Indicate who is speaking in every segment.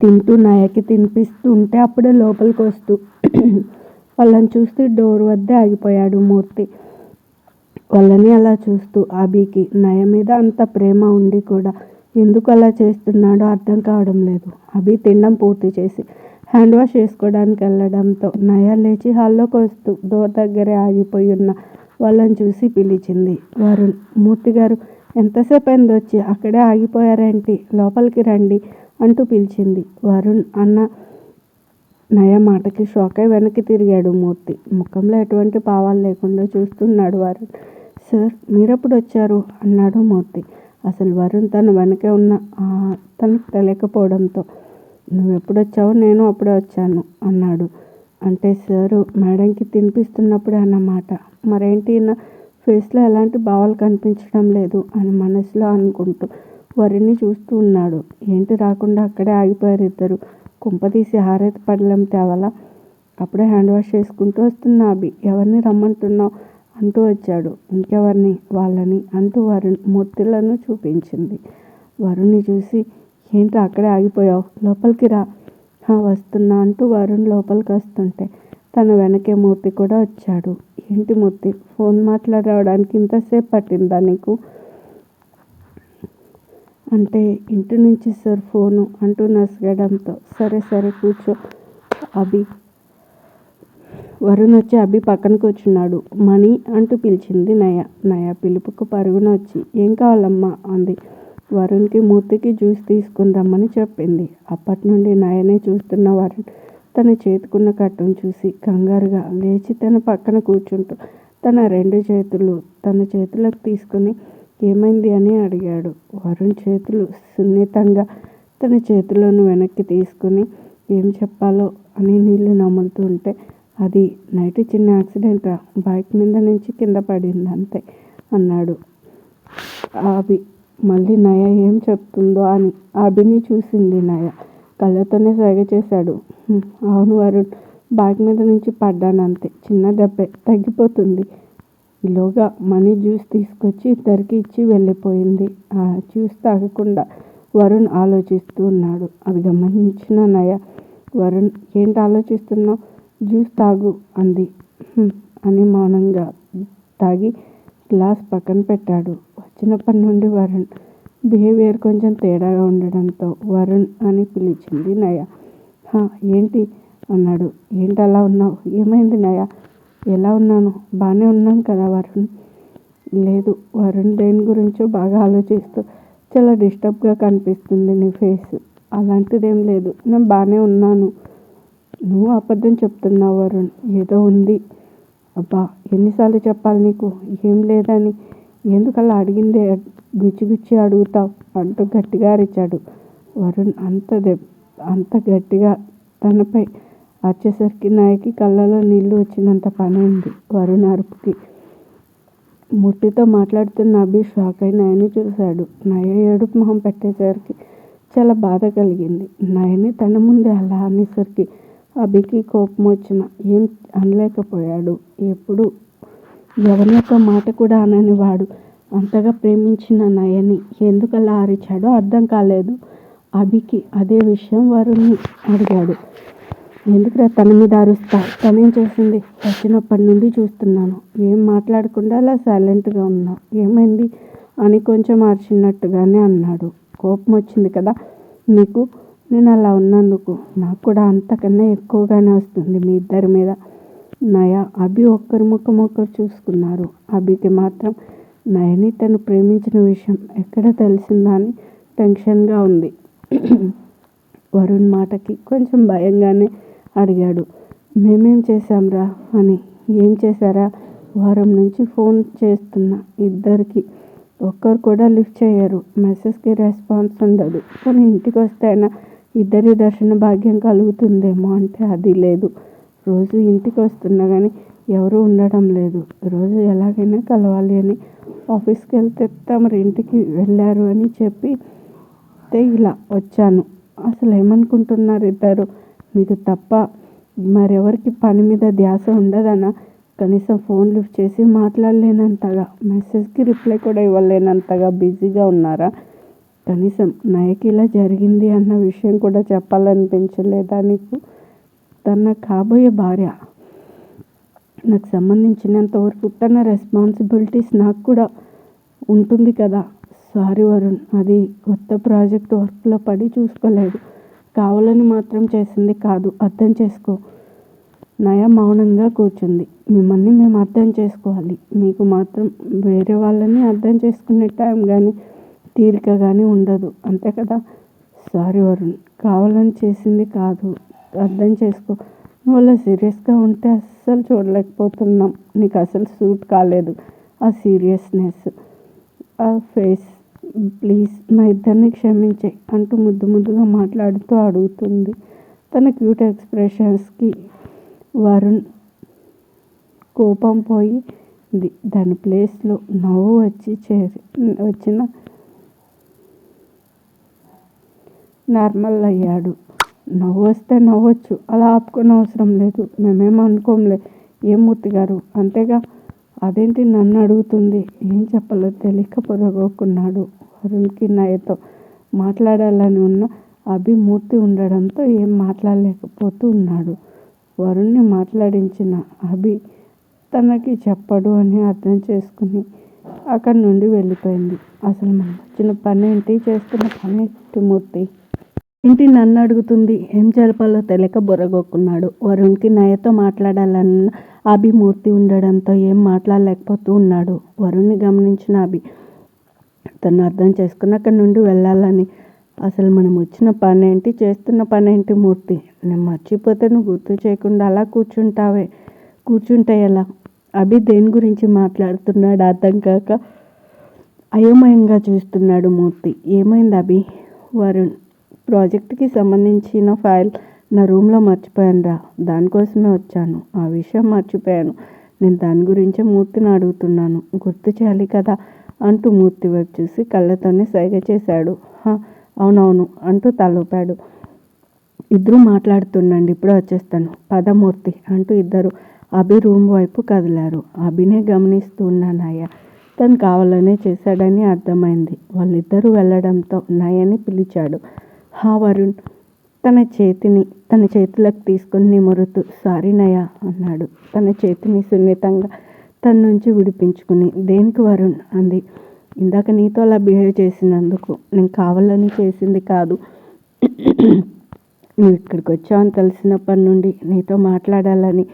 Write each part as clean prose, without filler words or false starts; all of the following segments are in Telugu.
Speaker 1: తింటూ నయకి తినిపిస్తూ ఉంటే అప్పుడే లోపలికి వస్తూ వాళ్ళని చూస్తూ డోర్ వద్దే ఆగిపోయాడు మూర్తి. వాళ్ళని అలా చూస్తూ అభికి నయ మీద అంత ప్రేమ ఉండి కూడా ఎందుకు అలా చేస్తున్నాడో అర్థం కావడం లేదు. అభి తినడం పూర్తి చేసి హ్యాండ్ వాష్ చేసుకోవడానికి వెళ్ళడంతో నయ లేచి హాల్లోకి వస్తూ డోర్ దగ్గరే ఆగిపోయి ఉన్న వాళ్ళని చూసి పిలిచింది. వరుణ్, మూర్తి గారు ఎంతసేపు అయింది వచ్చి, అక్కడే ఆగిపోయారేంటి, లోపలికి రండి అంటూ పిలిచింది. వరుణ్ అన్న నయ మాటకి షాక్ అయి వెనక్కి తిరిగాడు మూర్తి. ముఖంలో ఎటువంటి భావాలు లేకుండా చూస్తున్నాడు వరుణ్. సార్, మీరెప్పుడు వచ్చారు అన్నాడు మూర్తి. అసలు వరుణ్ తను వెనకే ఉన్న తనకు తెలియకపోవడంతో నువ్వెప్పుడొచ్చావో నేను అప్పుడే వచ్చాను అన్నాడు. అంటే సారు మేడంకి తినిపిస్తున్నప్పుడే అన్నమాట. మరేంటి నా ఫేస్లో ఎలాంటి భావాలు కనిపించడం లేదు అని మనసులో అనుకుంటూ వరుణ్ణి చూస్తూ ఉన్నాడు. ఏంటి రాకుండా అక్కడే ఆగిపోయారు ఇద్దరు, కుంపదీసి హారతి పడలేం తేవాలా? అప్పుడే హ్యాండ్ వాష్ చేసుకుంటూ వస్తున్నా అభి, ఎవరిని రమ్మంటున్నావు అంటూ వచ్చాడు. ఇంకెవరిని, వాళ్ళని అంటూ వరుణ్ మూర్తిలను చూపించింది. వరుణ్ని చూసి ఏంటి అక్కడే ఆగిపోయావు, లోపలికి రా. వస్తున్నా అంటూ వరుణ్ లోపలికి వస్తుంటే తన వెనకే మూర్తి కూడా వచ్చాడు. ఏంటి మూర్తి, ఫోన్ మాట్లాడడానికి ఇంతసేపు పట్టిందా నీకు అంటే ఇంటి నుంచి సార్ ఫోను అంటూ నసగడంతో సరే సరే కూర్చో అభి. వరుణ్ వచ్చి అభి పక్కన కూర్చున్నాడు. మణి అంటూ పిలిచింది నయ. నయ పిలుపుకు పరుగున వచ్చి ఏం కావాలమ్మా అంది. వరుణ్కి మూర్తికి జ్యూస్ తీసుకుని రమ్మని చెప్పింది. అప్పటి నుండి నయనే చూస్తున్న వరుణ్ తన చేతుకున్న కట్టును చూసి కంగారుగా లేచి తన పక్కన కూర్చుంటూ తన రెండు చేతులు తన చేతులకు తీసుకుని ఏమైంది అని అడిగాడు. వరుణ్ చేతులు సున్నితంగా తన చేతులను వెనక్కి తీసుకుని ఏం చెప్పాలో అని నీళ్లు నములుతూ ఉంటే అది నైట్ చిన్న యాక్సిడెంట్ రా, బైక్ మీద నుంచి కింద పడింది అంతే అన్నాడు. అభి మళ్ళీ నయ ఏం చెప్తుందో అని అభిని చూసింది. నయ కళ్ళతోనే సైగ చేశాడు. అవును వరుణ్, బైక్ మీద నుంచి పడ్డాను అంతే, చిన్న దెబ్బే, తగ్గిపోతుంది. ఈలోగా మనీ జ్యూస్ తీసుకొచ్చి ఇద్దరికి ఇచ్చి వెళ్ళిపోయింది. ఆ జ్యూస్ తాగకుండా వరుణ్ ఆలోచిస్తూ ఉన్నాడు. అది గమనించిన నయ వరుణ్ ఏంటి ఆలోచిస్తున్నావు, జ్యూస్ తాగు అంది. అని మౌనంగా తాగి గ్లాస్ పక్కన పెట్టాడు. వచ్చినప్పటి నుండి వరుణ్ బిహేవియర్ కొంచెం తేడాగా ఉండడంతో వరుణ్ అని పిలిచింది నయ. ఏంటి అన్నాడు. ఏంటి అలా ఉన్నావు, ఏమైంది నయ? ఎలా ఉన్నాను, బాగానే ఉన్నాను కదా వరుణ్. లేదు వరుణ్ దేని గురించో బాగా ఆలోచిస్తూ చాలా డిస్టర్బ్గా కనిపిస్తుంది నీ ఫేస్. అలాంటిదేం లేదు, నేను బాగానే ఉన్నాను. నువ్వు అబద్ధం చెప్తున్నావు వరుణ్, ఏదో ఉంది. అబ్బా ఎన్నిసార్లు చెప్పాలి నీకు, ఏం లేదని, ఎందుకలా అడిగిందే గుచ్చి గుచ్చి అడుగుతావు అంటూ గట్టిగా అరిచాడు. వరుణ్ అంత గట్టిగా తనపై అరిచేసరికి నాయకి కళ్ళలో నీళ్లు వచ్చినంత పని ఉంది వరుణ్ అరుపుకి. మూర్తితో మాట్లాడుతున్న అభి షాక్ అయి నయని చూశాడు. నయ ఏడుపు మొహం పెట్టేసరికి చాలా బాధ కలిగింది. నయని తన ముందే అలా అనేసరికి అభికి కోపం వచ్చిన ఏం అనలేకపోయాడు. ఎప్పుడు ఎవరి యొక్క మాట కూడా అనని వాడు అంతగా ప్రేమించిన నయని ఎందుకు అలా అరిచాడో అర్థం కాలేదు అభికి. అదే విషయం వరుణ్ని అడిగాడు. ఎందుకురా తన మీద అరుస్తా, తనేం చేసింది, వచ్చినప్పటి నుండి చూస్తున్నాను, ఏం మాట్లాడకుండా అలా సైలెంట్గా ఉన్నావు, ఏమైంది అని కొంచెం అరిచినట్టుగానే అన్నాడు. కోపం వచ్చింది కదా నీకు, నేను అలా ఉన్నందుకు. నాకు కూడా అంతకన్నా ఎక్కువగానే వస్తుంది మీ ఇద్దరి మీద. నయ అభి ఒక్కరి ముఖం ఒకరు చూసుకున్నారు. అభికి మాత్రం నయని తను ప్రేమించిన విషయం ఎక్కడ తెలిసిందా అని టెన్షన్గా ఉంది. వరుణ్ మాటకి కొంచెం భయంగానే అడిగాడు. మేమేం చేశాంరా అని. ఏం చేశారా, వారం నుంచి ఫోన్ చేస్తున్నా ఇద్దరికి, ఒక్కరు కూడా లిఫ్ట్ చేయరు, మెసేజ్కి రెస్పాన్స్ ఉండదు. కానీ ఇంటికి వస్తే అయినా ఇద్దరి దర్శన భాగ్యం కలుగుతుందేమో అంటే అది లేదు. రోజు ఇంటికి వస్తున్నా కానీ ఎవరూ ఉండడం లేదు. రోజు ఎలాగైనా కలవాలి అని ఆఫీస్కి వెళ్తే తమరి ఇంటికి వెళ్ళారు అని చెప్పి ఇలా వచ్చాను. అసలు ఏమనుకుంటున్నారు ఇద్దరు, మీకు తప్ప మరెవరికి పని మీద ధ్యాస ఉండదనా? కనీసం ఫోన్ లిఫ్ట్ చేసి మాట్లాడలేనంతగా, మెసేజ్కి రిప్లై కూడా ఇవ్వలేనంతగా బిజీగా ఉన్నారా? కనీసం నయకి ఇలా జరిగింది అన్న విషయం కూడా చెప్పాలనిపించలేదా నీకు? తన కాబోయే భార్య, నాకు సంబంధించినంత వరకు తన రెస్పాన్సిబిలిటీస్ నాకు కూడా ఉంటుంది కదా. సారీ వరుణ్, అది కొత్త ప్రాజెక్ట్ వర్క్లో పడి చూసుకోలేదు. కావాలని మాత్రం చేసింది కాదు, అర్థం చేసుకో. నయ మౌనంగా కూర్చుంది. మిమ్మల్ని మేము అర్థం చేసుకోవాలి, మీకు మాత్రం వేరే వాళ్ళని అర్థం చేసుకునే టైం కానీ తీరిక కానీ ఉండదు, అంతే కదా. సారీ వరుణ్, కావాలని చేసింది కాదు, అర్థం చేసుకో. నువ్వు అలా సీరియస్గా ఉంటే అస్సలు చూడలేకపోతున్నాం. నీకు అసలు సూట్ కాలేదు ఆ సీరియస్నెస్, ఆ ఫేస్. ప్లీజ్ మా ఇద్దరిని క్షమించే అంటూ ముద్దుగా మాట్లాడుతూ అడుగుతుంది. తన క్యూట్ ఎక్స్ప్రెషన్స్కి వరుణ్ కోపం పోయింది. దాని ప్లేస్లో నవ్వు వచ్చిన నార్మల్ అయ్యాడు. నవ్వు వస్తే నవ్వచ్చు, అలా ఆపుకొని అవసరం లేదు. మేమేం అనుకోంలే ఏం మూర్తి గారు, అంతేగా. అదేంటి నన్ను అడుగుతుంది? ఏం చెప్పాలో తెలియక పొరగొక్కున్నాడు. వరుణ్కి నయతో మాట్లాడాలని ఉన్న అభిమూర్తి ఉండడంతో ఏం మాట్లాడలేకపోతూ ఉన్నాడు. వరుణ్ని మాట్లాడించిన అభి తనకి చెప్పడు అని అర్థం చేసుకుని అక్కడి నుండి వెళ్ళిపోయింది. అసలు మనం వచ్చిన పని ఏంటి, చేస్తున్న పని ఏంటి మూర్తి? ఏంటి నన్ను అడుగుతుంది? ఏం చెప్పాలో తెలియక బుర్రగొక్కున్నాడు. వరుణ్కి నయతో మాట్లాడాలన్న అభిమూర్తి ఉండడంతో ఏం మాట్లాడలేకపోతూ ఉన్నాడు. వరుణ్ని గమనించిన అభి తను అర్థం చేసుకుని అక్కడి నుండి వెళ్ళాలని, అసలు మనం వచ్చిన పని ఏంటి, చేస్తున్న పని ఏంటి మూర్తి? నేను మర్చిపోతే నువ్వు గుర్తు చేయకుండా అలా కూర్చుంటే ఎలా? అభి దేని గురించి మాట్లాడుతున్నాడు అర్థం కాక అయోమయంగా చూస్తున్నాడు మూర్తి. ఏమైంది అభి? వరుణ్, ప్రాజెక్ట్కి సంబంధించిన ఫైల్ నా రూమ్లో మర్చిపోయాను రా, దానికోసమే వచ్చాను. ఆ విషయం మర్చిపోయాను. నేను దాని గురించే మూర్తిని అడుగుతున్నాను, గుర్తు చేయాలి కదా అంటూ మూర్తి వైపు చూసి కళ్ళతోనే సైగ చేశాడు. అవునవును అంటూ తలూపాడు. ఇద్దరు మాట్లాడుతుండండి, ఇప్పుడే వచ్చేస్తాను, పదమూర్తి అంటూ ఇద్దరు అభి రూమ్ వైపు కదిలారు. అభినే గమనిస్తూ ఉన్న నయ తను కావాలనే చేశాడని అర్థమైంది. వాళ్ళిద్దరూ వెళ్ళడంతో నయని పిలిచాడు. వరుణ్ తన చేతులకు తీసుకుని నిమురుతూ సారీ నయ అన్నాడు. తన చేతిని సున్నితంగా తన నుంచి విడిపించుకుని. దేనికి వరుణ్ అంది. ఇందాక నీతో అలా బిహేవ్ చేసినందుకు. నేను కావాలని చేసింది కాదు. నువ్వు ఇక్కడికి వచ్చావని తెలిసినప్పటి నుండి నీతో మాట్లాడాలని,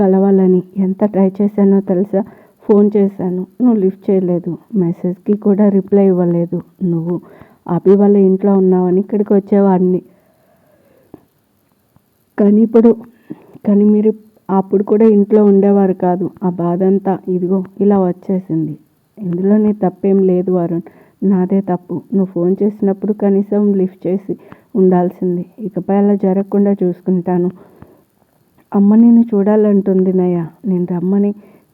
Speaker 1: కలవాలని ఎంత ట్రై చేశానో తెలుసా? ఫోన్ చేశాను, నువ్వు లిఫ్ట్ చేయలేదు. మెసేజ్కి కూడా రిప్లై ఇవ్వలేదు. నువ్వు అభి వాళ్ళ ఇంట్లో ఉన్నావని ఇక్కడికి వచ్చేవాడిని. కానీ మీరు అప్పుడు కూడా ఇంట్లో ఉండేవారు కాదు. ఆ బాధ అంతా ఇదిగో ఇలా వచ్చేసింది. ఇందులో నీ తప్పేం లేదు వరుణ్, నాదే తప్పు. నువ్వు ఫోన్ చేసినప్పుడు కనీసం లిఫ్ట్ చేసి ఉండాల్సింది. ఇకపై అలా జరగకుండా చూసుకుంటాను. అమ్మ నిన్ను చూడాలంటుంది నయ.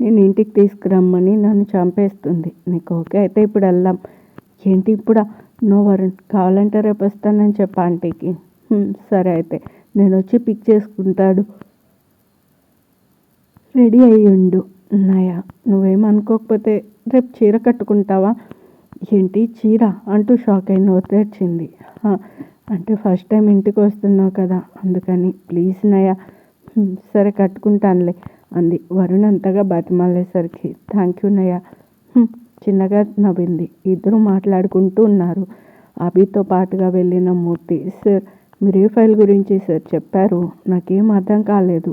Speaker 1: నేను ఇంటికి తీసుకురమ్మని నన్ను చంపేస్తుంది. నీకు ఓకే అయితే ఇప్పుడు వెళ్దాం. ఏంటి ఇప్పుడా? నో వరుణ్, కావాలంటే రేపు వస్తానని చెప్పా ఆంటీకి. సరే అయితే నేను వచ్చి పిక్ చేసుకుంటాడు, రెడీ అయ్యుండు. నయ, నువ్వేమనుకోకపోతే రేపు చీర కట్టుకుంటావా? ఏంటి చీర అంటూ షాక్ అయిన తెచ్చింది. అంటే ఫస్ట్ టైం ఇంటికి వస్తున్నావు కదా అందుకని. ప్లీజ్ నయ. సరే కట్టుకుంటానులే అంది. వరుణ్ అంతగా బతిమాలేసరికి థ్యాంక్ యూ నయ చిన్నగా నవ్వింది. ఇద్దరు మాట్లాడుకుంటూ ఉన్నారు. అభితో పాటుగా వెళ్ళిన మూర్తి, సార్ మీరు ఏ ఫైల్ గురించి సార్ చెప్పారు? నాకేం అర్థం కాలేదు.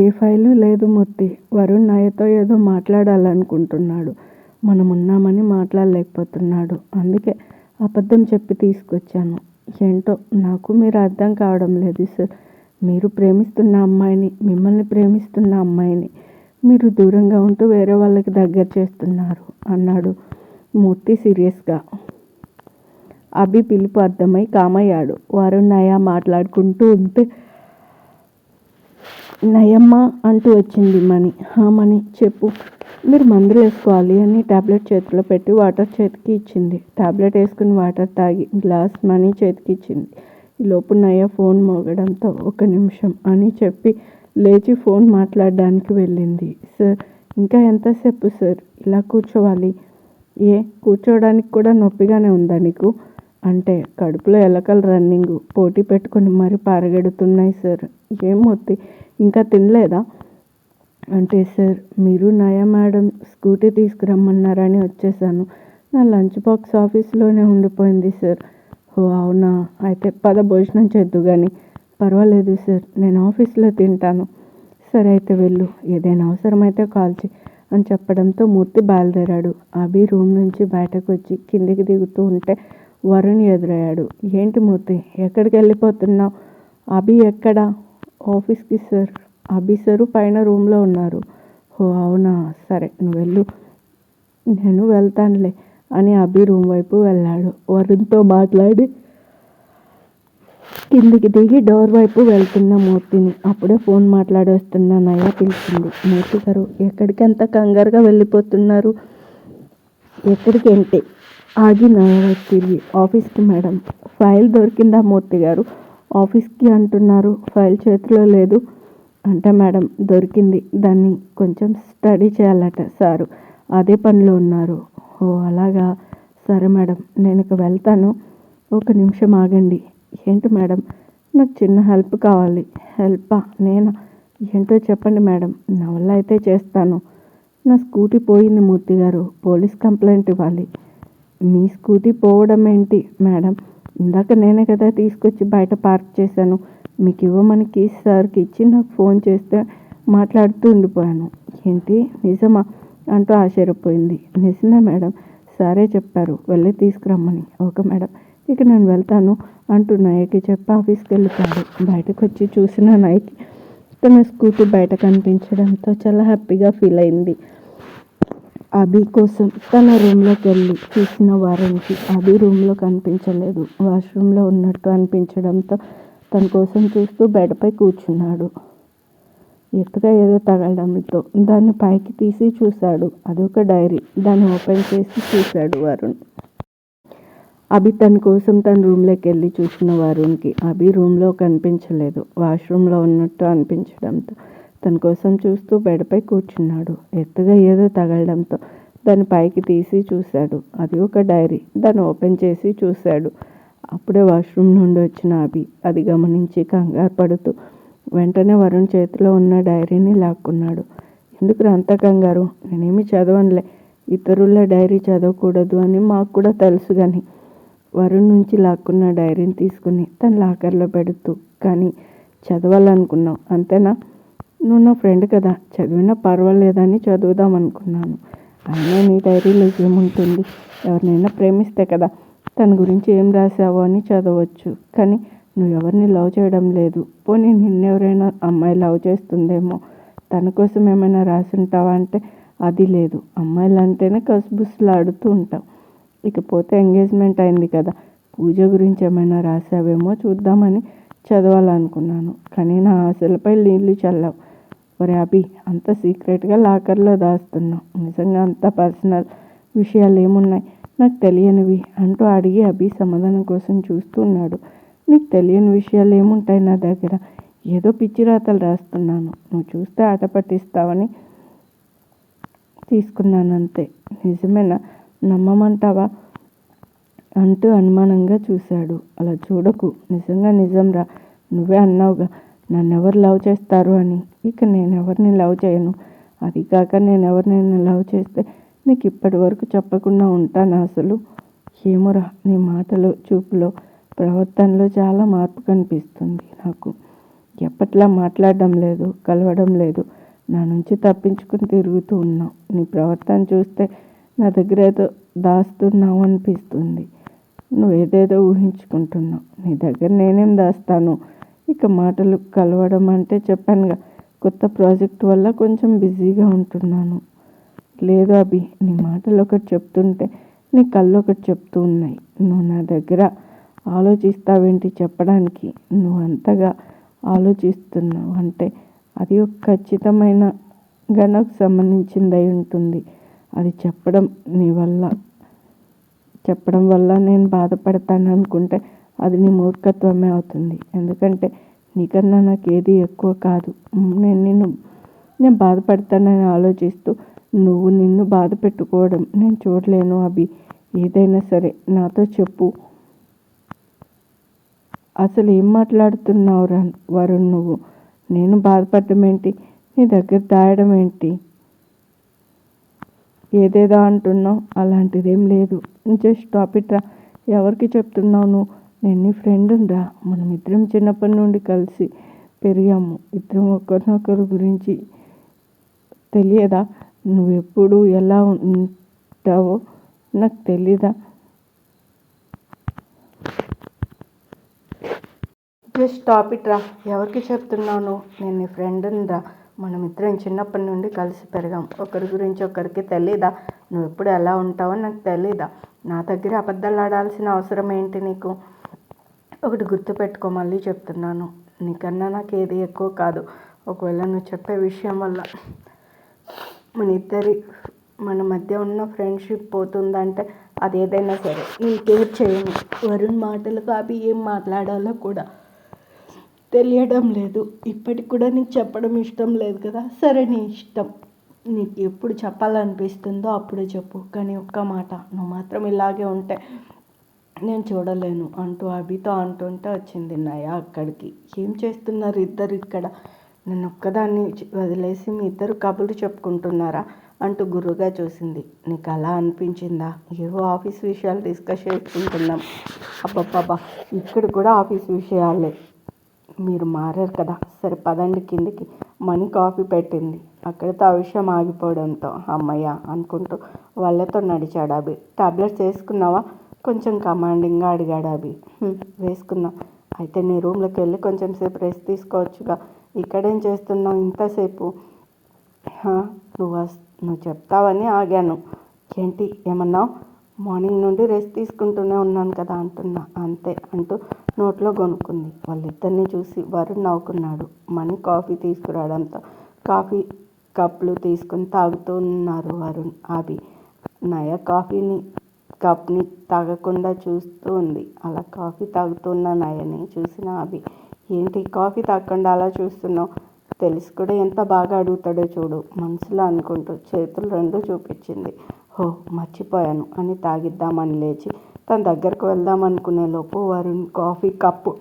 Speaker 1: ఏ ఫైలు లేదు మూర్తి. వరుణ్ నయతో ఏదో మాట్లాడాలనుకుంటున్నాడు. మనం ఉన్నామని మాట్లాడలేకపోతున్నాడు. అందుకే అబద్ధం చెప్పి తీసుకొచ్చాను. ఏంటో నాకు మీరు అర్థం కావడం లేదు సార్. మీరు ప్రేమిస్తున్న అమ్మాయిని, మిమ్మల్ని ప్రేమిస్తున్న అమ్మాయిని మీరు దూరంగా ఉంటూ వేరే వాళ్ళకి దగ్గర చేస్తున్నారు అన్నాడు మూర్తి సీరియస్గా. అభి పిలుపు అర్థమై కామయ్యాడు. వరుణ్ నయ మాట్లాడుకుంటూ ఉంటే నయమ్మ అంటూ వచ్చింది మణి. మణి చెప్పు. మీరు మందులు వేసుకోవాలి అని టాబ్లెట్ చేతిలో పెట్టి వాటర్ చేతికి ఇచ్చింది. టాబ్లెట్ వేసుకుని వాటర్ తాగి గ్లాస్ మణి చేతికి ఇచ్చింది. ఈలోపు నయ ఫోన్ మోగడంతో 1 నిమిషం అని చెప్పి లేచి ఫోన్ మాట్లాడడానికి వెళ్ళింది. సార్ ఇంకా ఎంతసేపు సార్ ఇలా కూర్చోవాలి? ఏ కూర్చోవడానికి కూడా నొప్పిగానే ఉందా నీకు అంటే కడుపులో ఎలకలు రన్నింగ్ పోటీ పెట్టుకొని మరీ పరిగెడుతున్నాయి సార్. ఏం మూర్తి ఇంకా తినలేదా అంటే సార్ మీరు నయా మేడం స్కూటీ తీసుకురమ్మన్నారని వచ్చేసాను. నా లంచ్ బాక్స్ ఆఫీస్లోనే ఉండిపోయింది సార్. ఓ అవునా, అయితే పద భోజనం చేద్దు కానీ. పర్వాలేదు సార్, నేను ఆఫీస్లో తింటాను. సరే అయితే వెళ్ళు, ఏదైనా అవసరమైతే కాల్ చేయి అని చెప్పడంతో మూర్తి బయలుదేరాడు. అభి రూమ్ నుంచి బయటకు వచ్చి కిందికి దిగుతూ ఉంటే వరుణ్ ఎదురయ్యాడు. ఏంటి మూర్తి, ఎక్కడికి వెళ్ళిపోతున్నావు? అభి ఎక్కడా? ఆఫీస్కి సార్. అభి సారు పైన రూమ్లో ఉన్నారు. ఓ అవునా, సరే నువ్వు వెళ్ళు, నేను వెళ్తానులే అని అభి రూమ్ వైపు వెళ్ళాడు. వరుణ్తో మాట్లాడి కిందికి దిగి డోర్ వైపు వెళ్తున్న మూర్తిని అప్పుడే ఫోన్ మాట్లాడేస్తున్న నయ పిలిచింది. మూర్తి గారు ఎక్కడికి అంత కంగారుగా వెళ్ళిపోతున్నారు? ఎక్కడికి అంటే ఆగి నయ తిరిగి ఆఫీస్కి మేడం. ఫైల్ దొరికిందా మూర్తి గారు? ఆఫీస్కి అంటున్నారు, ఫైల్ చేతిలో లేదు. అంటే మేడం దొరికింది, దాన్ని కొంచెం స్టడీ చేయాలట సారు, అదే పనిలో ఉన్నారు. ఓ అలాగా, సరే మేడం నేను ఇక వెళ్తాను. ఒక నిమిషం ఆగండి. ఏంటి మేడం? నాకు చిన్న హెల్ప్ కావాలి. హెల్పా? నేనా? ఏంటో చెప్పండి మేడం, నా వల్ల అయితే చేస్తాను. నా స్కూటీ పోయింది మూర్తి గారు, పోలీస్ కంప్లైంట్ ఇవ్వాలి. మీ స్కూటీ పోవడం ఏంటి మేడం? ఇందాక నేనే కదా తీసుకొచ్చి బయట పార్క్ చేశాను. మీకు ఇవ్వమని కీస్ సార్కి ఇచ్చి నాకు ఫోన్ చేస్తే మాట్లాడుతూ ఉండిపోయాను. ఏంటి నిజమా అంటూ ఆశ్చర్యపోయింది. నిజమే మేడం, సారే చెప్పారు వెళ్ళి తీసుకురమ్మని. ఓకే మేడం, ఇక నేను వెళ్తాను అంటూ నయకి చెప్పి ఆఫీస్కి వెళ్ళిపోయాడు. బయటకు వచ్చి చూసిన నయకి తన స్కూటీ బయట కనిపించడంతో చాలా హ్యాపీగా ఫీల్ అయింది. అభి కోసం తన రూమ్లోకి వెళ్ళి చూసిన వారానికి అభి రూమ్లో కనిపించలేదు. వాష్రూమ్లో ఉన్నట్టు అనిపించడంతో తన కోసం చూస్తూ బెడ్పై కూర్చున్నాడు. ఎత్తుగా ఏదో తగలడంతో దాన్ని పైకి తీసి చూశాడు. అదొక డైరీ. దాన్ని ఓపెన్ చేసి చూశాడు వరుణ్. అభి తన కోసం తన రూమ్లోకి వెళ్ళి చూసిన వరుణ్కి అభి రూమ్లో కనిపించలేదు. వాష్రూమ్లో ఉన్నట్టు అనిపించడంతో తన కోసం చూస్తూ బెడ్పై కూర్చున్నాడు. ఎత్తుగా ఏదో తగలడంతో దాన్ని పైకి తీసి చూశాడు. అది ఒక డైరీ. దాన్ని ఓపెన్ చేసి చూశాడు. అప్పుడే వాష్రూమ్ నుండి వచ్చిన అభి అది గమనించి కంగారు పడుతూ వెంటనే వరుణ్ చేతిలో ఉన్న డైరీని లాక్కున్నాడు. ఎందుకు అంత కంగారు? నేనేమి చదవనులే, ఇతరుల డైరీ చదవకూడదు అని మాకు కూడా తెలుసు కానీ. వరుణ్ నుంచి లాక్కున్న డైరీని తీసుకుని తన లాకర్లో పెడుతూ, కానీ చదవాలనుకున్నావు అంతేనా? నువ్వు నా ఫ్రెండ్ కదా, చదివినా పర్వాలేదని చదువుదాం అనుకున్నాను. అయినా నీ డైరీలో ఏముంటుంది? ఎవరినైనా ప్రేమిస్తే కదా తన గురించి ఏం రాసావో అని చదవచ్చు. కానీ నువ్వు ఎవరిని లవ్ చేయడం లేదు. పోనీ నిన్నెవరైనా అమ్మాయి లవ్ చేస్తుందేమో, తన కోసం ఏమైనా రాసుంటావా అంటే అది లేదు. అమ్మాయిలు అంటేనే కసుబుసులాడుతూ ఉంటావు. ఇకపోతే ఎంగేజ్మెంట్ అయింది కదా, పూజ గురించి ఏమైనా రాసావేమో చూద్దామని చదవాలనుకున్నాను. కానీ నా ఆశలపై నీళ్లు చల్లావు. ఒరే అభి, అంత సీక్రెట్గా లాకర్లో దాస్తున్నావు. నిజంగా అంత పర్సనల్ విషయాలు ఏమున్నాయి నాకు తెలియనివి అంటూ అడిగి అభి సమాధానం కోసం చూస్తున్నాడు. నీకు తెలియని విషయాలు ఏముంటాయి నా దగ్గర? ఏదో పిచ్చి రాతలు రాస్తున్నాను, నువ్వు చూస్తే ఆట పట్టిస్తావని తీసుకున్నాను అంతే. నిజమేనా? నమ్మమంటావా అంటూ అనుమానంగా చూశాడు. అలా చూడకు, నిజంగా నిజంరా. నువ్వే అన్నావుగా నన్నెవరు లవ్ చేస్తారు అని. ఇక నేనెవరిని లవ్ చేయను. అది కాక నేనెవరినైనా లవ్ చేస్తే నీకు ఇప్పటి వరకు చెప్పకుండా ఉంటాను అసలు. ఏమోరా, నీ మాటలో చూపులో ప్రవర్తనలో చాలా మార్పు కనిపిస్తుంది నాకు. ఎప్పట్లా మాట్లాడడం లేదు, కలవడం లేదు. నా నుంచి తప్పించుకుని తిరుగుతూ ఉన్నావు. నీ ప్రవర్తన చూస్తే నా దగ్గర ఏదో దాస్తున్నావు అనిపిస్తుంది. నువ్వేదేదో ఊహించుకుంటున్నావు. నీ దగ్గర నేనేం దాస్తాను? ఇక మాటలు కలవడం అంటే చెప్పానుగా, కొత్త ప్రాజెక్ట్ వల్ల కొంచెం బిజీగా ఉంటున్నాను. లేదు అభి, నీ మాటలు ఒకటి చెప్తుంటే నీ కళ్ళు ఒకటి చెప్తూ ఉన్నాయి. నువ్వు నా దగ్గర ఆలోచిస్తావేంటి చెప్పడానికి? నువ్వు అంతగా ఆలోచిస్తున్నావు అంటే అది ఒక ఖచ్చితమైన గణకు సంబంధించింది అయి ఉంటుంది. అది చెప్పడం వల్ల నేను బాధపడతాను అనుకుంటే అది నీ మూర్ఖత్వమే అవుతుంది. ఎందుకంటే నీకన్నా నాకు ఏది ఎక్కువ కాదు. నేను బాధపడతానని ఆలోచిస్తూ నువ్వు నిన్ను బాధ పెట్టుకోవడం నేను చూడలేను అభి. ఏదైనా సరే నాతో చెప్పు. అసలు ఏం మాట్లాడుతున్నావు వరుణ్ నువ్వు? నేను బాధపడడం ఏంటి? నీ దగ్గర దాయడం ఏంటి? ఏదేదో అంటున్నావు, అలాంటిదేం లేదు. జస్ట్ స్టాప్ ఇట్ రా. ఎవరికి చెప్తున్నావు నువ్వు? నేను నీ ఫ్రెండ్ని రా. మనం ఇద్దరం చిన్నప్పటి నుండి కలిసి పెరిగాము. ఇద్దరం ఒకరినొకరు గురించి తెలియదా? నువ్వు ఎప్పుడు ఎలా ఉంటావో నాకు తెలీదా? జస్ట్ స్టాప్ ఇట్ రా. ఎవరికి చెప్తున్నాను? నేను నీ ఫ్రెండ్ని రా. మనం ఇద్దరం చిన్నప్పటి నుండి కలిసి పెరిగాం. ఒకరి గురించి ఒకరికి తెలీదా? నువ్వు ఎప్పుడు ఎలా ఉంటావో నాకు తెలీదా? నా దగ్గర అబద్ధాలు ఆడాల్సిన అవసరం ఏంటి నీకు? ఒకటి గుర్తుపెట్టుకో, మళ్ళీ చెప్తున్నాను, నీకన్నా నాకు ఏది ఎక్కువ కాదు. ఒకవేళ నువ్వు చెప్పే విషయం వల్ల మన మధ్య ఉన్న ఫ్రెండ్షిప్ పోతుందంటే అది ఏదైనా సరే నేను కేర్ చేయను. వరుణ్ మాటలకు అవి ఏం మాట్లాడాలో కూడా తెలియడం లేదు. ఇప్పటికి కూడా నీకు చెప్పడం ఇష్టం లేదు కదా? సరే, నీ ఇష్టం. నీకు ఎప్పుడు చెప్పాలనిపిస్తుందో అప్పుడే చెప్పు. కానీ ఒక్క మాట, నువ్వు మాత్రం ఇలాగే ఉంటే నేను చూడలేను అంటూ అభితో అంటుంటే వచ్చింది నయ అక్కడికి. ఏం చేస్తున్నారు ఇద్దరు ఇక్కడ? నన్ను ఒక్కదాన్ని వదిలేసి మీ ఇద్దరు కబుర్లు చెప్పుకుంటున్నారా అంటూ గుర్రుగా చూసింది. నీకు అలా అనిపించిందా? ఏవో ఆఫీస్ విషయాలు డిస్కస్ చేసుకుంటున్నాం. అబ్బబ్బబ్బా, ఇక్కడ కూడా ఆఫీస్ విషయాలే. మీరు మారారు కదా. సరే పదండి కిందికి. మనీ కాఫీ పెట్టింది. అక్కడితో ఆ విషయం ఆగిపోవడంతో అమ్మయ్య అనుకుంటూ వాళ్ళతో నడిచాడు అభి. టాబ్లెట్స్ వేసుకున్నావా? కొంచెం కమాండింగ్గా అడిగాడు అభి. వేసుకున్నా. అయితే నీ రూమ్లోకి వెళ్ళి కొంచెం సేపు రెస్ట్ తీసుకోవచ్చుగా. ఇక్కడేం చేస్తున్నావు ఇంతసేపు? నువ్వు చెప్తావని ఆగాను. ఏంటి ఏమన్నావు? మార్నింగ్ నుండి రెస్ట్ తీసుకుంటూనే ఉన్నాను కదా అంటున్నా. అంతే అంటూ నోట్లో కొనుక్కుంది. వాళ్ళిద్దరిని చూసి వరుణ్ నవ్వుకున్నాడు. మనీ కాఫీ తీసుకురావడంతో కాఫీ కప్లు తీసుకుని తాగుతూ ఉన్నారు వరుణ్, అభి. నయ కప్ని తాగకుండా చూస్తూ ఉంది. అలా కాఫీ తాగుతున్న నయని చూసిన అభి, ఏంటి కాఫీ తాగకుండా అలా చూస్తున్నావు? తెలిసి కూడా ఎంత బాగా అడుగుతాడో చూడు మనసులో అనుకుంటూ చేతులు రెండు చూపించింది. మర్చిపోయాను అని తాగిద్దామని లేచి తన దగ్గరకు వెళ్దామనుకునే లోపు వరుణ్ కాఫీ కప్పు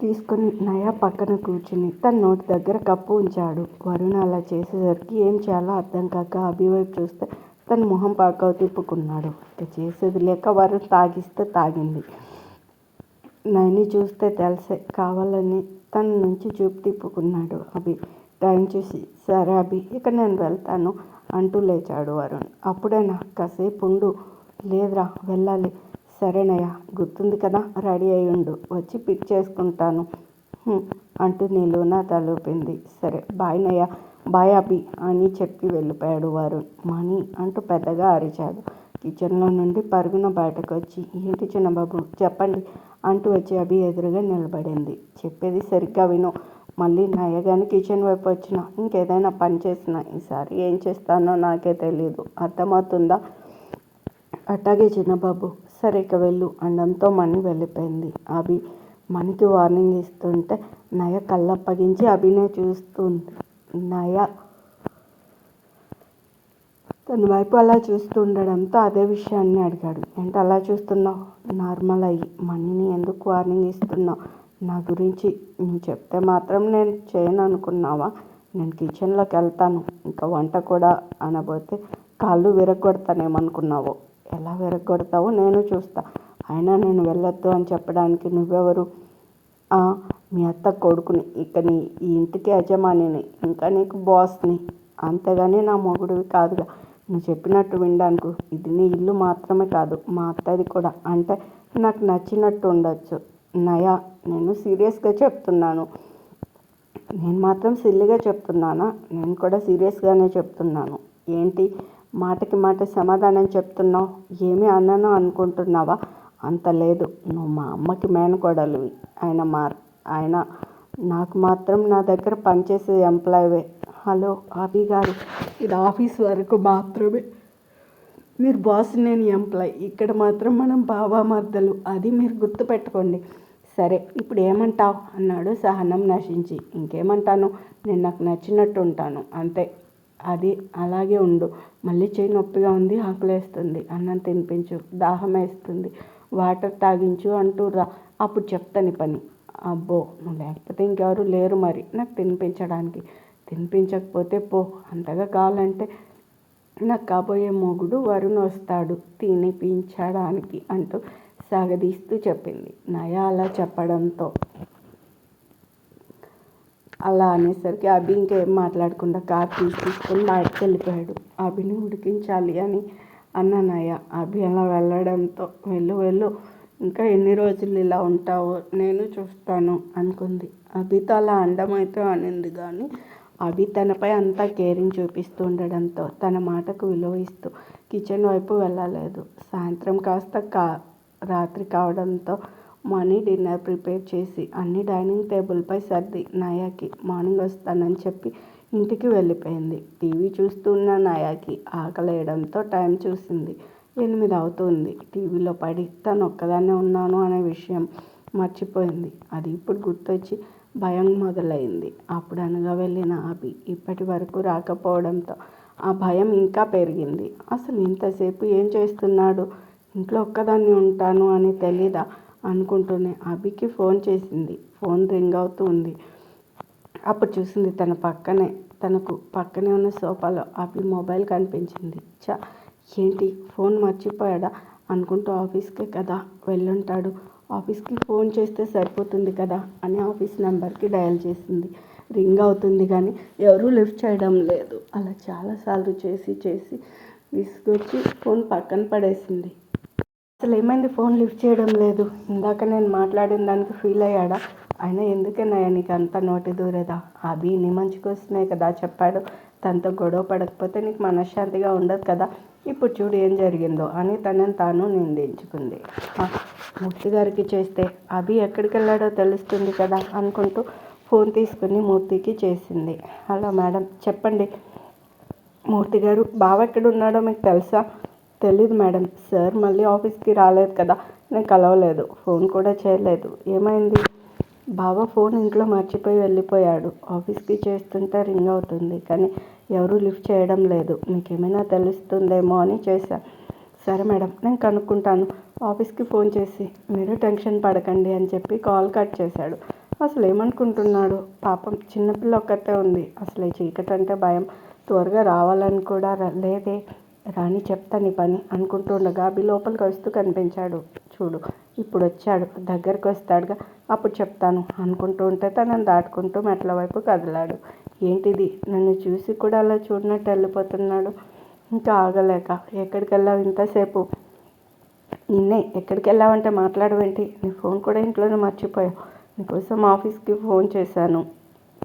Speaker 1: తీసుకుని నయ పక్కన కూర్చుని తన నోటి దగ్గర కప్పు ఉంచాడు. వరుణ్ అలా చేసేసరికి ఏం చేయాలో అర్థం కాక అభి వైపు చూస్తే తన మొహం పాకవు తిప్పుకున్నాడు. ఇక చేసేది లేక వరుణ్ తాగిస్తే తాగింది. నయని చూస్తే తెలిసే కావాలని తన నుంచి చూపు తిప్పుకున్నాడు అభి. టైం చూసి, సరే అభి ఇక నేను వెళ్తాను అంటూ లేచాడు వరుణ్. అప్పుడేనా? కాసేపు ఉండు. లేదురా వెళ్ళాలి. సరేనయ్యా, గుర్తుంది కదా, రెడీ అయి ఉండు, వచ్చి పిక్ చేసుకుంటాను అంటూ నిలువున తలూపింది. సరే బాయ్ నయ్య. బాయ్ అభి అని చెప్పి వెళ్ళిపోయాడు వరుణ్. మనీ అంటూ పెద్దగా అరిచాడు. కిచెన్లో నుండి పరుగున బయటకు వచ్చి, ఏంటి చిన్నబాబు చెప్పండి అంటూ వచ్చి అభి ఎదురుగా నిలబడింది. చెప్పేది సరిగ్గా విను. మళ్ళీ నయ్యగాని కిచెన్ వైపు వచ్చినా ఇంకేదైనా పని చేసినా ఈసారి ఏం చేస్తానో నాకే తెలీదు. అర్థమవుతుందా? అట్టాగే చిన్నబాబు. సరే ఇక వెళ్ళు అనడంతో మనీ వెళ్ళిపోయింది. అభి మనకి వార్నింగ్ ఇస్తుంటే నయ కళ్ళప్పగించి అభినే చూస్తుంది. నయ తన వైపు అలా చూస్తూ ఉండడంతో అదే విషయాన్ని అడిగాడు. ఏంటి అలా చూస్తున్నావు? నార్మల్ అయ్యి మనీని ఎందుకు వార్నింగ్ ఇస్తున్నావు? నా గురించి నువ్వు చెప్తే మాత్రం నేను చేయను అనుకున్నావా? నేను కిచెన్లోకి వెళ్తాను, ఇంకా వంట కూడా అనబోతే కాళ్ళు విరగొడతానేమనుకున్నావో. ఎలా విరగొడతావో నేను చూస్తా. అయినా నేను వెళ్ళొద్దు అని చెప్పడానికి నువ్వెవరు? మీ అత్త కొడుకుని, ఇక ఈ ఇంటికి యజమానిని, ఇంకా నీకు బాస్ని. అంతేగాని నా మొగుడివి కాదుగా. నువ్వు చెప్పినట్టు వినడానికి ఇది నీ ఇల్లు మాత్రమే కాదు, మా అత్తది కూడా. అంటే నాకు నచ్చినట్టు ఉండొచ్చు. నయ, నేను సీరియస్గా చెప్తున్నాను. నేను మాత్రం సిల్లిగా చెప్తున్నానా? నేను కూడా సీరియస్గానే చెప్తున్నాను. ఏంటి మాటకి మాట సమాధానం చెప్తున్నావు? ఏమీ అన్నాను అనుకుంటున్నావా? అంత లేదు. నువ్వు మా అమ్మకి మేనకోడలివి. ఆయన నాకు మాత్రం నా దగ్గర పనిచేసే ఎంప్లాయీవే. హలో అభి గారు, ఇది ఆఫీస్ వరకు మాత్రమే. మీరు బాస్, నేను ఎంప్లాయ్. ఇక్కడ మాత్రం మనం బావామర్దలు, అది మీరు గుర్తుపెట్టుకోండి. సరే ఇప్పుడు ఏమంటావు అన్నాడు సహనం నశించి. ఇంకేమంటాను, నేను నాకు నచ్చినట్టు ఉంటాను అంతే. అది అలాగే ఉండు, మళ్ళీ చేయి నొప్పిగా ఉంది, ఆకలేస్తుంది, అన్నం తినిపించు, దాహం వేస్తుంది, వాటర్ తాగించు అంటూ రా, అప్పుడు చెప్తాను పని. అబ్బో, నువ్వు లేకపోతే ఇంకెవరు లేరు మరి నాకు తినిపించడానికి. తినిపించకపోతే పో, అంతగా కావాలంటే నాకు కాబోయే మొగుడు వరుణ్ వస్తాడు తినిపించడానికి అంటూ సాగదీస్తూ చెప్పింది. నయ అలా చెప్పడంతో అలా అనేసరికి అభి ఇంకేం మాట్లాడకుండా కార్ తీసుకొని బయటకు వెళ్ళిపోయాడు. అభిని ఉడికించాలి అని అన్న నయ అభి అలా వెళ్ళడంతో వెళ్ళు ఇంకా ఎన్ని రోజులు ఇలా ఉంటావో నేను చూస్తాను అనుకుంది. అభితో అలా అండమైతే అనింది కానీ అభి తనపై అంతా కేరింగ్ చూపిస్తూ ఉండడంతో తన మాటకు విలువ ఇస్తూ కిచెన్ వైపు వెళ్ళలేదు. సాయంత్రం కాస్త రాత్రి కావడంతో మనీ డిన్నర్ ప్రిపేర్ చేసి అన్ని డైనింగ్ టేబుల్పై సర్ది నయాకి మార్నింగ్ వస్తానని చెప్పి ఇంటికి వెళ్ళిపోయింది. టీవీ చూస్తున్న నయాకి ఆకలేయడంతో టైం చూసింది. 8 అవుతుంది. టీవీలో పడి తను ఒక్కదాన్నే ఉన్నాను అనే విషయం మర్చిపోయింది. అది ఇప్పుడు గుర్తొచ్చి భయం మొదలైంది. అప్పుడు అనగా వెళ్ళిన అభి ఇప్పటి వరకు రాకపోవడంతో ఆ భయం ఇంకా పెరిగింది. అసలు ఇంతసేపు ఏం చేస్తున్నాడు? ఇంట్లో ఒక్కదాన్ని ఉంటాను అని తెలీదా అనుకుంటూనే అభికి ఫోన్ చేసింది. ఫోన్ రింగ్ అవుతూ ఉంది. అప్పుడు చూసింది తనకు పక్కనే ఉన్న సోఫాలో అభి మొబైల్ కనిపించింది. ఏంటి ఫోన్ మర్చిపోయాడా అనుకుంటూ ఆఫీస్కే కదా వెళ్ళుంటాడు, ఆఫీస్కి ఫోన్ చేస్తే సరిపోతుంది కదా అని ఆఫీస్ నెంబర్కి డయల్ చేసింది. రింగ్ అవుతుంది కానీ ఎవరూ లిఫ్ట్ చేయడం లేదు. అలా చాలాసార్లు చేసి విసుగొచ్చి ఫోన్ పక్కన పడేసింది. అసలు ఏమైంది ఫోన్ లిఫ్ట్ చేయడం లేదు? ఇందాక నేను మాట్లాడిన దానికి ఫీల్ అయ్యాడా? అయినా ఎందుకన్నాయా నీకు అంత నోటి దూరేదా? అభి నీ మంచి కోసమే కదా చెప్పాడు. తనతో గొడవ పడకపోతే నీకు మనశ్శాంతిగా ఉండదు కదా. ఇప్పుడు చూడు ఏం జరిగిందో అని తనని తాను నిందించుకుంది. మూర్తి గారికి చేస్తే అభి ఎక్కడికి వెళ్ళాడో తెలుస్తుంది కదా అనుకుంటూ ఫోన్ తీసుకుని మూర్తికి చేసింది. హలో మేడం, చెప్పండి. మూర్తి గారు, బావ ఎక్కడున్నాడో మీకు తెలుసా? తెలీదు మేడం. సార్ మళ్ళీ ఆఫీస్కి రాలేదు కదా, నేను కలవలేదు, ఫోన్ కూడా చేయలేదు. ఏమైంది? బావ ఫోన్ ఇంట్లో మర్చిపోయి వెళ్ళిపోయాడు. ఆఫీస్కి చేస్తుంటే రింగ్ అవుతుంది కానీ ఎవరూ లిఫ్ట్ చేయడం లేదు. మీకేమైనా తెలుస్తుందేమో అని చేశాను. సరే మేడం, నేను కనుక్కుంటాను. ఆఫీస్కి ఫోన్ చేసి మీరు టెన్షన్ పడకండి అని చెప్పి కాల్ కట్ చేశాడు. అసలు ఏమనుకుంటున్నాడు పాపం, చిన్నపిల్ల ఒక్కతే ఉంది. అసలు ఈ చీకటి అంటే భయం. త్వరగా రావాలని కూడా లేదే. రాణి చెప్తా నీ పని అనుకుంటుండగా అభి లోపలికి వస్తూ కనిపించాడు. చూడు ఇప్పుడు వచ్చాడు, దగ్గరికి వస్తాడుగా, అప్పుడు చెప్తాను అనుకుంటూ ఉంటే తనని దాటుకుంటూ మెట్ల వైపు కదిలాడు. ఏంటిది, నన్ను చూసి కూడా అలా చూడనట్టు వెళ్ళిపోతున్నాడు. ఇంకా ఆగలేక ఎక్కడికి వెళ్ళావు ఇంతసేపు? నిన్నే. ఎక్కడికి వెళ్ళావంటే మాట్లాడవేంటి? నీ ఫోన్ కూడా ఇంట్లోనే మర్చిపోయావు. నీకోసం ఆఫీస్కి ఫోన్ చేశాను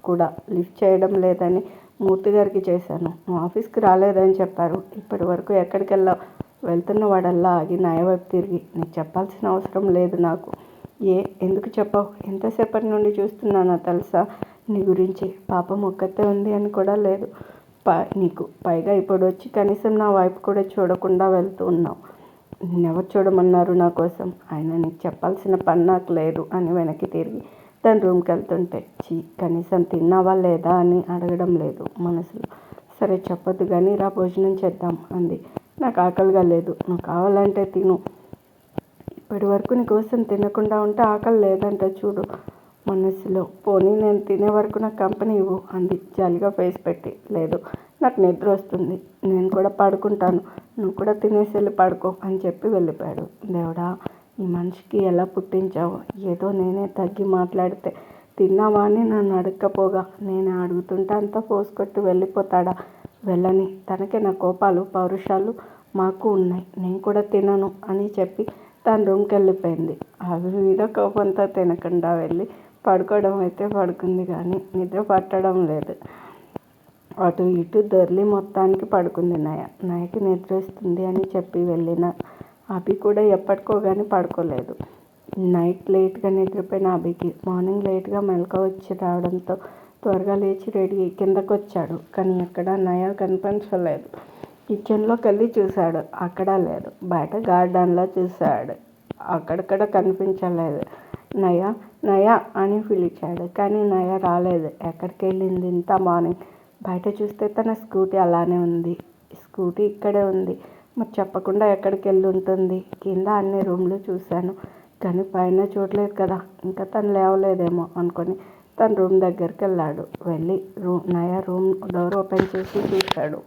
Speaker 1: కూడా లిఫ్ట్ చేయడం లేదని మూర్తి గారికి చేశాను. నువ్వు ఆఫీస్కి రాలేదని చెప్పారు. ఇప్పటి వరకు ఎక్కడికి వెళ్ళావు? వెళ్తున్న వాడల్లా ఆగి నయ వైపు తిరిగి నీకు చెప్పాల్సిన అవసరం లేదు నాకు. ఎందుకు చెప్పావు? ఎంతసేపటి నుండి చూస్తున్నానో తెలుసా నీ గురించి. పాపం ఒక్కతే ఉంది అని కూడా లేదు నీకు. పైగా ఇప్పుడు వచ్చి కనీసం నా వైపు కూడా చూడకుండా వెళ్తూ ఉన్నావు. నేనెవరు చూడమన్నారు నా కోసం? ఆయన నీకు చెప్పాల్సిన పని నాకు లేదు అని వెనక్కి తిరిగి తన రూమ్కి వెళ్తుంటే కనీసం తిన్నావా లేదా అని అడగడం లేదు మనసులో. సరే చెప్పొద్దు కానీ రా భోజనం చేద్దాం అంది. నాకు ఆకలిగా లేదు, నువ్వు కావాలంటే తిను. ఇప్పటి వరకు నీ కోసం తినకుండా ఉంటే ఆకలి లేదంటే చూడు మనసులో. పోనీ నేను తినే వరకు నాకు కంపెనీ ఇవ్వు అంది జాలిగా ఫేస్ పెట్టి. లేదు, నాకు నిద్ర వస్తుంది, నేను కూడా పడుకుంటాను, నువ్వు కూడా తినేసి వెళ్ళి పడుకో అని చెప్పి వెళ్ళిపోయాడు. దేవుడా, ఈ మనిషికి ఎలా పుట్టించావు? ఏదో నేనే తగ్గి మాట్లాడితే తిన్నావా అని నన్ను అడగకపోగా నేను అడుగుతుంటే అంతా పోసుకొట్టి వెళ్ళిపోతాడా? వెళ్ళని, తనకే నా కోపాలు పౌరుషాలు మాకు ఉన్నాయి, నేను కూడా తినను అని చెప్పి తన రూమ్కి వెళ్ళిపోయింది. అవి మీద కోపంతో తినకుండా వెళ్ళి పడుకోవడం అయితే పడుకుంది కానీ నిద్ర పట్టడం లేదు. అటు ఇటు దొర్లి మొత్తానికి పడుకుంది నయకి నిద్ర వస్తుంది అని చెప్పి వెళ్ళిన అభి కూడా ఎప్పటికో కానీ పడుకోలేదు. నైట్ లేట్గా నిద్రపోయిన అభికి మార్నింగ్ లేట్గా మెలకువ వచ్చి రావడంతో త్వరగా లేచి రెడీ కిందకు వచ్చాడు. కానీ ఎక్కడ నయ కనిపించలేదు. కిచెన్లోకి వెళ్ళి చూశాడు, అక్కడ లేదు. బయట గార్డెన్లో చూశాడు, అక్కడక్కడ కనిపించలేదు. నయ అని పిలిచాడు కానీ నయ రాలేదు. ఎక్కడికి వెళ్ళింది ఇంత మార్నింగ్? బయట చూస్తే తన స్కూటీ అలానే ఉంది. స్కూటీ ఇక్కడే ఉంది. మరి చెప్పకుండా ఎక్కడికి వెళ్ళి ఉంటుంది? కింద అన్ని రూమ్లు చూశాను కానీ పైన చూడలేదు కదా, ఇంకా తను లేవలేదేమో అనుకొని తన రూమ్ దగ్గరికి వెళ్ళాడు. వెళ్ళి నయా రూమ్ డోర్ ఓపెన్ చేసి చూశాడు.